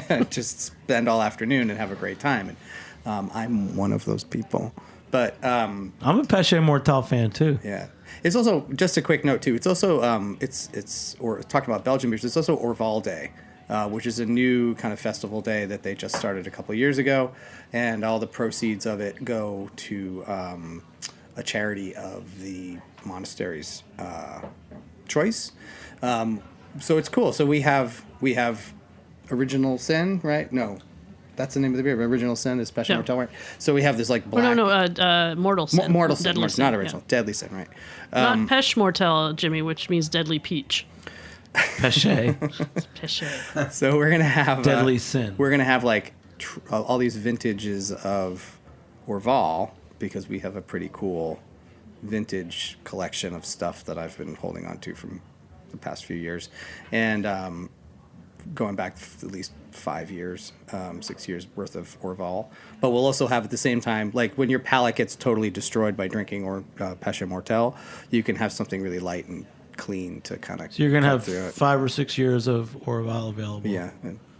and just spend all afternoon and have a great time. And I'm one of those people. But I'm a Péché Mortel fan too. Yeah, it's also just a quick note too. It's also or talking about Belgian beers. It's also Orval Day, which is a new kind of festival day that they just started a couple of years ago, and all the proceeds of it go to a charity of the monastery's choice. So it's cool. So we have original sin, right? No. That's the name of the beer. Original Sin is Passion Mortel, right? So we have this like black. Mortal Sin. Mortal Sin, Deadly Sin, not original. yeah. Deadly Sin, right? Not Péché Mortel, Jimmy, which means deadly peach. Péché. Péché. So we're gonna have Deadly Sin. We're gonna have like all these vintages of Orval because we have a pretty cool vintage collection of stuff that I've been holding on to from the past few years, and going back at least 5 years, 6 years worth of Orval. But we'll also have at the same time, like when your palate gets totally destroyed by drinking Passion Mortel, you can have something really light and clean to kind of. So you're gonna have 5 or 6 years of Orval available. Yeah,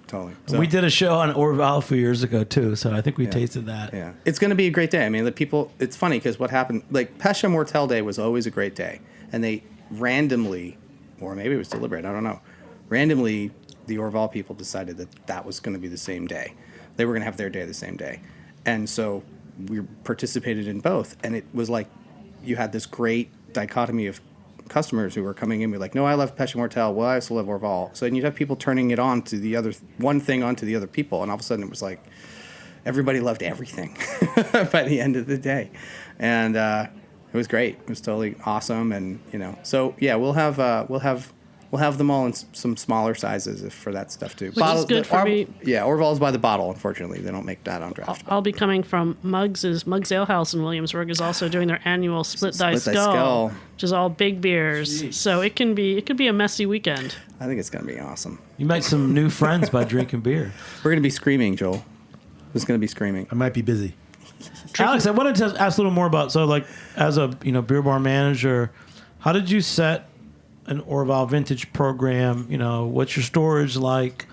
totally. So, we did a show on Orval a few years ago too, so I think we tasted that. Yeah, it's going to be a great day. I mean, the people. It's funny because what happened, like Passion Mortel Day was always a great day, and they randomly, or maybe it was deliberate, I don't know, randomly the Orval people decided that was going to be the same day. They were going to have their day the same day, and so we participated in both, and it was like you had this great dichotomy of customers who were coming in and be like, no, I love Passion Mortel. Well, I also love Orval. So then you'd have people turning it on to the other one thing onto the other people, and all of a sudden it was like everybody loved everything by the end of the day, and it was great. It was totally awesome, and so yeah, we'll have them all in some smaller sizes for that stuff too. Which is good for me. Yeah, Orval's by the bottle. Unfortunately, they don't make that on draft. I'll be coming from Mugs Ale House in Williamsburg is also doing their annual Split Thy Skull, which is all big beers. Jeez. So it can be a messy weekend. I think it's gonna be awesome. You make some new friends by drinking beer. We're gonna be screaming, Joel. There's gonna be screaming. I might be busy. Alex, I wanted to ask a little more about as a beer bar manager, how did you set an Orval vintage program? What's your storage like?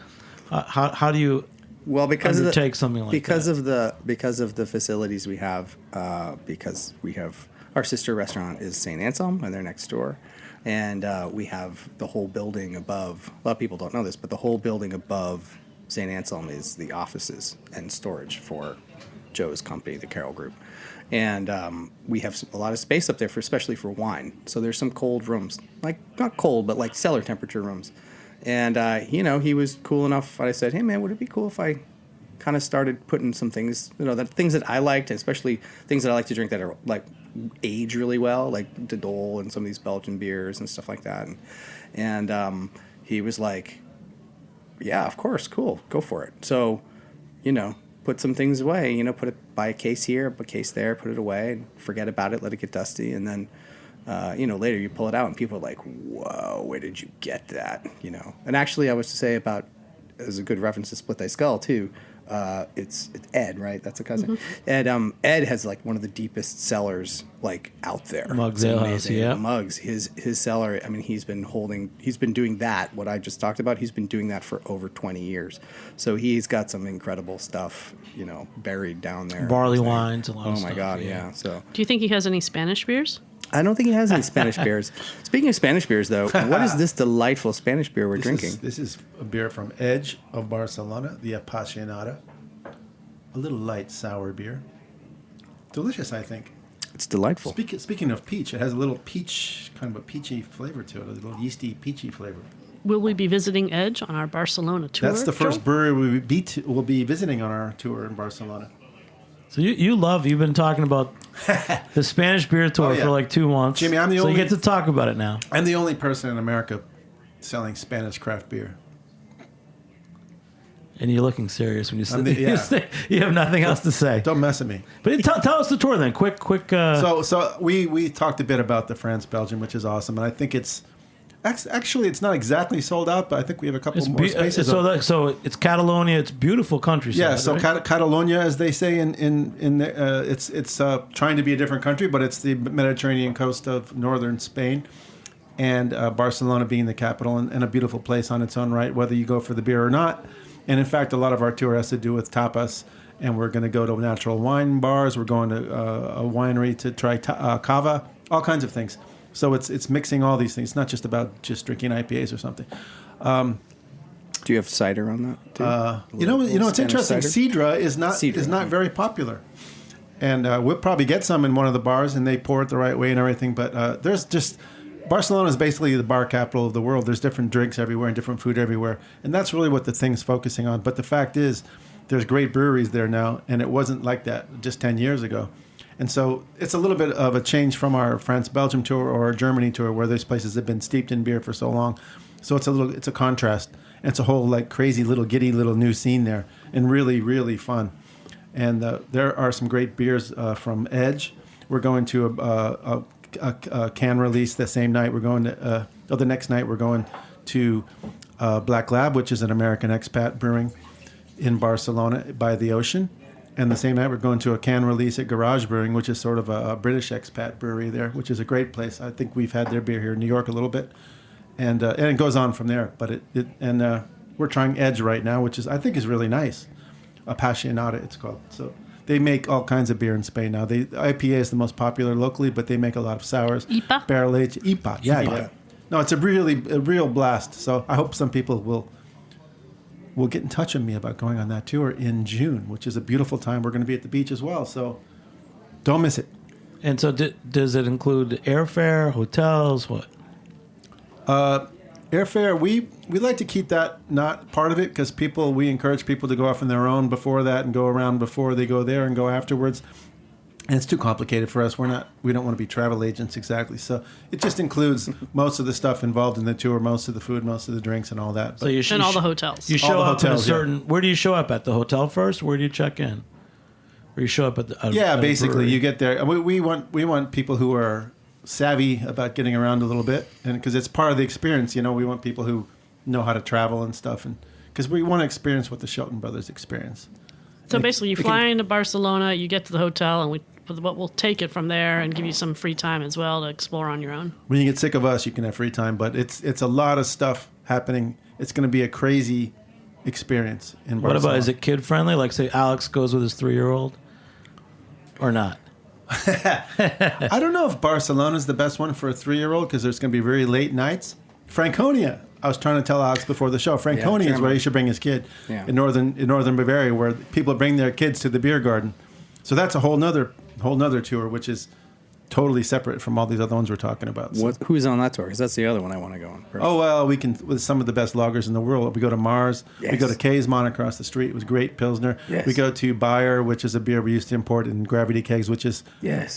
How do you undertake something like that? Because of the facilities we have, because we have our sister restaurant is St. Anselm, and they're next door, and we have the whole building above. A lot of people don't know this, but the whole building above St. Anselm is the offices and storage for Joe's company, the Carroll Group. And we have a lot of space up there, especially for wine. So there's some cold rooms, like not cold, but like cellar temperature rooms. And he was cool enough. I said, "Hey man, would it be cool if I kind of started putting some things, the things that I liked, especially things that I like to drink that are like age really well, like the Dole and some of these Belgian beers and stuff like that." And he was like, "Yeah, of course, cool, go for it." So, put some things away, buy a case here, a case there, put it away, and forget about it, let it get dusty, and then, later you pull it out and people are like, whoa, where did you get that, And actually I was to say about, as a good reference to Split Thy Skull too, it's Ed, right? That's a cousin. Mm-hmm. Ed has like one of the deepest cellars like out there. Mugs Ale House, yeah. Mugs, his cellar. I mean, he's been doing that. What I just talked about, he's been doing that for over 20 years. So he's got some incredible stuff, buried down there. Barley wines, a lot of stuff. Oh my God, yeah. So, do you think he has any Spanish beers? I don't think he has any Spanish beers. Speaking of Spanish beers, though, what is this delightful Spanish beer we're drinking? This is a beer from Edge of Barcelona, the Apassionada. A little light sour beer. Delicious, I think. It's delightful. Speaking of peach, it has a little peach, kind of a peachy flavor to it, a little yeasty, peachy flavor. Will we be visiting Edge on our Barcelona tour? That's the first brewery we'll be visiting on our tour in Barcelona. So you've been talking about the Spanish beer tour for like 2 months. Jimmy, I'm the only. So you get to talk about it now. I'm the only person in America selling Spanish craft beer. And you're looking serious when you say you have nothing else to say. Don't mess with me. But tell us the tour then, quick. So we talked a bit about the France Belgium, which is awesome, and I think it's not exactly sold out, but I think we have a couple more spaces. So it's Catalonia. It's beautiful countryside. Yeah. So right? Catalonia, as they say it's trying to be a different country, but it's the Mediterranean coast of northern Spain, and Barcelona being the capital and a beautiful place on its own right, whether you go for the beer or not. And in fact, a lot of our tour has to do with tapas, and we're going to go to natural wine bars. We're going to a winery to try cava, all kinds of things. So it's mixing all these things. It's not just about just drinking IPAs or something. Do you have cider on that too? It's interesting. Cidra is not very popular, and we'll probably get some in one of the bars, and they pour it the right way and everything. But there's just Barcelona is basically the bar capital of the world. There's different drinks everywhere and different food everywhere. And that's really what the thing's focusing on. But the fact is, there's great breweries there now, and it wasn't like that just 10 years ago. And so it's a little bit of a change from our France-Belgium tour or our Germany tour, where those places have been steeped in beer for so long. So it's a contrast. And it's a whole like crazy little giddy little new scene there, and really, really fun. And there are some great beers from Edge. We're going to a can release the same night. We're going to the next night. We're going to Black Lab, which is an American expat brewing in Barcelona by the ocean. And the same night, we're going to a can release at Garage Brewing, which is sort of a British expat brewery there, which is a great place. I think we've had their beer here in New York a little bit, and it goes on from there. But we're trying Edge right now, which I think is really nice. Apassionada, it's called. So they make all kinds of beer in Spain now. The IPA is the most popular locally, but they make a lot of sours. IPA? Barrel aged. IPA, yeah. No, it's a real blast. So I hope some people will get in touch with me about going on that tour in June, which is a beautiful time. We're going to be at the beach as well, so don't miss it. And so does it include airfare, hotels, what? Airfare, we like to keep that not part of it, because we encourage people to go off on their own before that and go around before they go there and go afterwards. And it's too complicated for us. We don't want to be travel agents exactly. So it just includes most of the stuff involved in the tour, most of the food, most of the drinks, and all that. So and all the hotels. You show up hotels, at a certain. Yeah. Where do you show up at the hotel first? Where do you check in? Or you show up at the basically you get there. We want people who are savvy about getting around a little bit, and because it's part of the experience. We want people who know how to travel and stuff, and because we want to experience what the Shelton brothers experience. So basically, you fly into Barcelona, you get to the hotel, and we'll take it from there and give you some free time as well to explore on your own. When you get sick of us, you can have free time, but it's a lot of stuff happening. It's going to be a crazy experience in Barcelona. What about, is it kid friendly? Like, say Alex goes with his 3-year-old, or not? I don't know if Barcelona's the best one for a 3-year-old, because there's going to be very late nights. Franconia, I was trying to tell Alex before the show. Franconia is where he should bring his kid in northern Bavaria, where people bring their kids to the beer garden. So that's a whole nother tour, which is totally separate from all these other ones we're talking about. So. Who's on that tour? Because that's the other one I want to go on. First. Oh, well, we can, with some of the best lagers in the world. We go to Mars. Yes. We go to Kaismon across the street. It was great Pilsner. Yes. We go to Bayer, which is a beer we used to import in gravity kegs, which is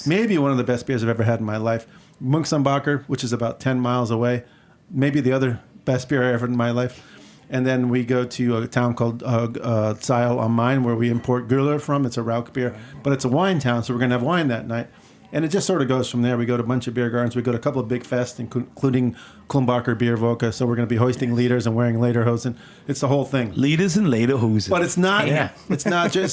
maybe one of the best beers I've ever had in my life. Munksumbacher, which is about 10 miles away. Maybe the other best beer I ever had in my life. And then we go to a town called Ciel am Main, where we import Güller from. It's a Rauch beer, but it's a wine town, so we're going to have wine that night. And it just sort of goes from there. We go to a bunch of beer gardens. We go to a couple of big fests, including Kulmbacher Beer Vodka. So we're going to be hoisting leaders and wearing lederhosen. It's the whole thing. Leaders and lederhosen. But it's not. Yeah. It's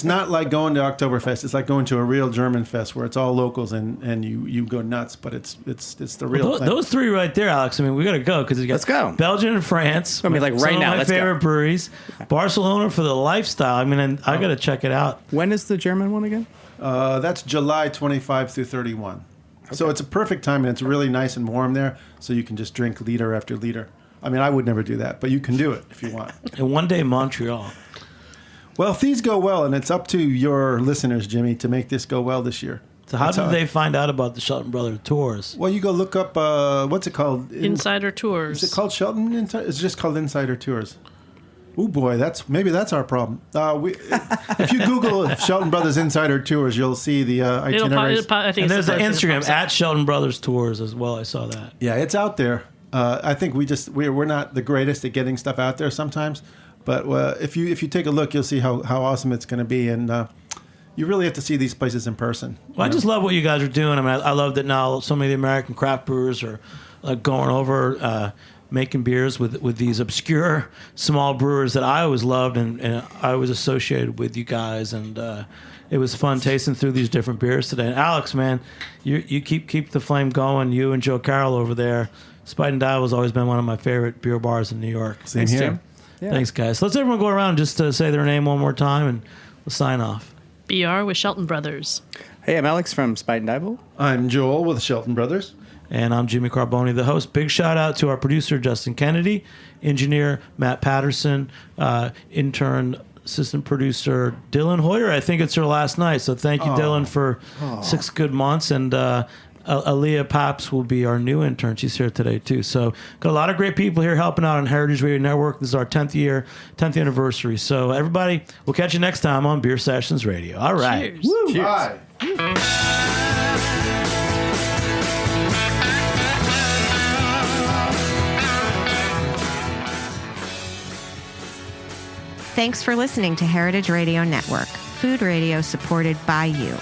not like going to Oktoberfest. It's like going to a real German fest where it's all locals and you go nuts. But it's the real thing. Those three right there, Alex. I mean, we got to go because let's go. Belgium and France. I mean, like right now. Some of my favorite breweries. Barcelona for the lifestyle. I mean, I got to check it out. When is the German one again? That's July 25 through 31. Okay. So it's a perfect time, and it's really nice and warm there, so you can just drink liter after liter. I mean, I would never do that, but you can do it if you want. And one day, Montreal. Well, if these go well, and it's up to your listeners, Jimmy, to make this go well this year. So how did they find out about the Shelton Brothers tours? Well, you go look up, what's it called? Insider Tours. Is it called Shelton Insider? It's just called Insider Tours. Oh boy, maybe that's our problem. If you Google Shelton Brothers Insider Tours, you'll see the itineraries. I think and there's the Instagram at Shelton Brothers Tours as well. I saw that. Yeah, it's out there. I think we're not the greatest at getting stuff out there sometimes, but if you take a look, you'll see how awesome it's going to be, and you really have to see these places in person. Well, I just love what you guys are doing. I mean, I love that now so many of the American craft brewers are going over. Making beers with these obscure small brewers that I always loved and I was associated with you guys, and it was fun tasting through these different beers today. And Alex, man, you keep the flame going. You and Joe Carroll over there. Spite and Dial has always been one of my favorite beer bars in New York. Same here. Jim. Yeah. Thanks, guys. Let's everyone go around just to say their name one more time, and we'll sign off. BR with Shelton Brothers. Hey, I'm Alex from Spite and Dial. I'm Joel with Shelton Brothers. And I'm Jimmy Carboni, the host. Big shout out to our producer, Justin Kennedy, engineer, Matt Patterson, intern, assistant producer, Dylan Hoyer. I think it's her last night. So thank you, Dylan, for 6 good months. And Aaliyah Pops will be our new intern. She's here today, too. So got a lot of great people here helping out on Heritage Radio Network. This is our 10th anniversary. So everybody, we'll catch you next time on Beer Sessions Radio. All right. Cheers. Woo. Cheers. Bye. Thanks for listening to Heritage Radio Network, food radio supported by you.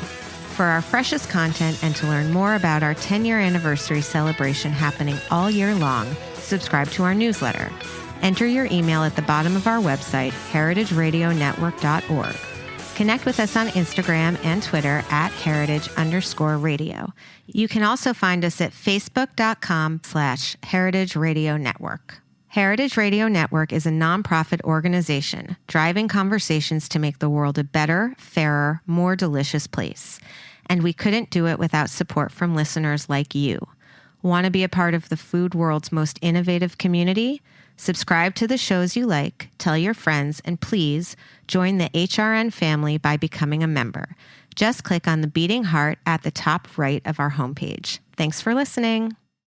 For our freshest content and to learn more about our 10-year anniversary celebration happening all year long, subscribe to our newsletter. Enter your email at the bottom of our website, heritageradionetwork.org. Connect with us on Instagram and Twitter at heritage_radio. You can also find us at facebook.com/Heritage Radio Network. Heritage Radio Network is a nonprofit organization driving conversations to make the world a better, fairer, more delicious place. And we couldn't do it without support from listeners like you. Want to be a part of the food world's most innovative community? Subscribe to the shows you like, tell your friends, and please join the HRN family by becoming a member. Just click on the beating heart at the top right of our homepage. Thanks for listening.